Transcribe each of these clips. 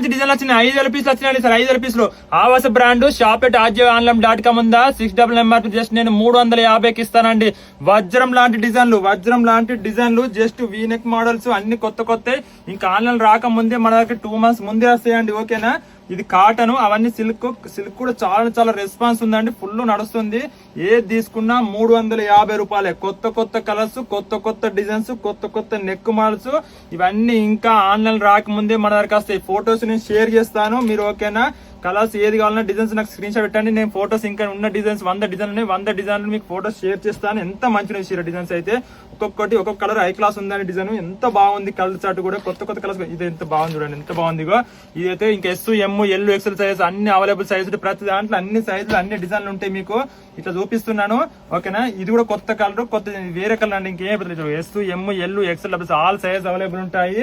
Design వచ్చినాయి 5,000 పీసులు వచ్చినాయి సార్. 5,000 పీసులు ఆవాస బ్రాండ్ shop@ajioonline.com ఉందా 6 MR జస్ట్ నేను 350కి ఇస్తానండి. వజ్రం లాంటి డిజైన్లు జస్ట్ వీనెక్ మోడల్స్ అన్ని కొత్త ఇంకా ఆన్లైన్ రాకముందే మన దగ్గర 2 months ముందే వస్తాయండి. ఓకేనా, ఇది కాటన్, అవన్నీ సిల్క్ కూడా చాలా రెస్పాన్స్ ఉందండి, ఫుల్ నడుస్తుంది. ఏది తీసుకున్నా 350 రూపాయలే. కొత్త కలర్స్, కొత్త డిజైన్స్, కొత్త నెక్ మోడల్స్, ఇవన్నీ ఇంకా ఆన్లైన్ రాకముందే మన దగ్గర వస్తాయి. ఫొటోస్ నేను షేర్ చేస్తాను మీరు. ఓకేనా, కలర్స్ ఏది కావాలన్నా డిజైన్స్ నాకు స్క్రీన్ షాట్ పెట్టండి. నేను ఫోటోస్ ఇంకా ఉన్న డిజైన్స్ 100 డిజైన్లు ఉన్నాయి. 100 డిజైన్లు మీకు ఫోటోస్ షేర్ చేస్తాను. ఎంత మంచిగా డిజైన్స్ అయితే ఒక్కొక్క కలర్ హై క్లాస్ ఉందని డిజైన్ ఎంత బాగుంది. కలర్ చార్ట్ కూడా కొత్త కలర్స్, ఇది ఎంత బాగుంది చూడండి, ఎంత బాగుంది. ఇదైతే ఇంకా S, M, L, XL size అన్ని అవైలబుల్ సైజులు, ప్రతి దాంట్లో అన్ని సైజులు అన్ని డిజైన్లు ఉంటాయి. మీకు ఇట్లా చూపిస్తున్నాను. ఓకేనా, ఇది కూడా కొత్త కలర్, వేరే కలర్ అండి, ఇంకేం S, M, L, XL all size available ఉంటాయి.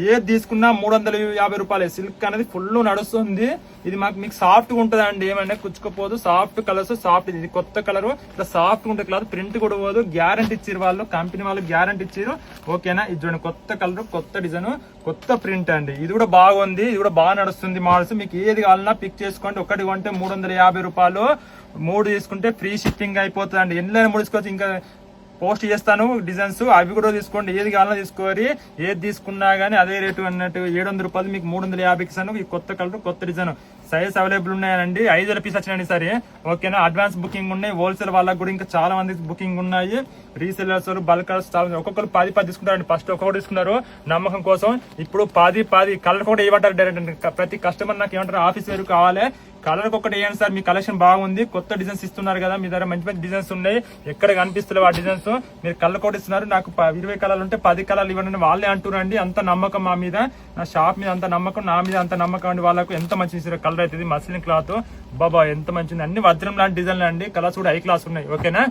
ఏది తీసుకున్నా 350 రూపాయలే. సిల్క్ అనేది ఫుల్ నడుస్తుంది. ఇది మీకు సాఫ్ట్ గా ఉంటది అండి, ఏమంటే కుచ్చుకోపోదు. సాఫ్ట్ కలర్స్, సాఫ్ట్, ఇది కొత్త కలర్, ఇట్లా సాఫ్ట్ గా ఉంటే క్లాత్, ప్రింట్ కూడా పోదు. గ్యారంటీ ఇచ్చారు వాళ్ళు, కంపెనీ వాళ్ళు గ్యారంటీ ఇచ్చారు. ఓకేనా, ఇది చూడండి, కొత్త కలర్, కొత్త డిజైన్, కొత్త ప్రింట్ అండి. ఇది కూడా బాగుంది, ఇది కూడా బాగా నడుస్తుంది. మోడల్స్ మీకు ఏది కావాలన్నా పిక్ చేసుకోండి. ఒకటి కొంటే 350 రూపాయలు, 3 తీసుకుంటే ఫ్రీ షిప్పింగ్ అయిపోతుంది అండి. ఎన్నైనా ముడుచుకోవచ్చు. ఇంకా పోస్ట్ చేస్తాను డిజైన్స్, అవి కూడా తీసుకోండి. ఏది కావాలన్నా తీసుకోవాలి. ఏది తీసుకున్నా గానీ అదే రేటు అన్నట్టు. 700 రూపాయలు మీకు 350కి ఇస్తాను. ఈ కొత్త కలర్, కొత్త డిజైన్, సైజ్ అవైలబుల్ ఉన్నాయండి. 5,000 పీస్ వచ్చినాయండి సరే. ఓకేనా, అడ్వాన్స్ బుకింగ్ ఉన్నాయి. హోల్సేల్ వాళ్ళకి కూడా ఇంకా చాలా మంది బుకింగ్ ఉన్నాయి. రీసెలర్స్, బల్కర్స్ ఒక్కొక్కరు 10 తీసుకుంటారండి. ఫస్ట్ ఒక్కొక్కటి తీసుకున్నారు నమ్మకం కోసం. ఇప్పుడు 10 కలర్ కూడా ఏమంటారు డైరెక్ట్. ప్రతి కస్టమర్ నాకు ఏమంటారు, ఆఫీస్ వేరు కావాలి, కలర్ ఒకటి వేయండి సార్, మీ కలెక్షన్ బాగుంది, కొత్త డిజైన్స్ ఇస్తున్నారు కదా, మీ దగ్గర మంచి డిజైన్స్ ఉన్నాయి, ఎక్కడ కనిపిస్తలేవు ఆ డిజైన్స్, మీరు కలర్ కోట్ ఇస్తున్నారు. నాకు 20 కలర్లు ఉంటే 10 కలర్లు ఇవ్వండి వాళ్ళే అంటున్నారండి. అంత నమ్మకం మా మీద, నా షాప్ మీద అంత నమ్మకం, నా మీద అంత నమ్మకం అండి. వాళ్ళకు ఎంత మంచి కలర్ అవుతుంది, మస్లిన్ క్లాత్ బాబా ఎంత మంచిది. అన్ని వజ్రం లాంటి డిజైన్లు అండి. కలర్స్ కూడా హై క్లాస్ ఉన్నాయి. ఓకేనా.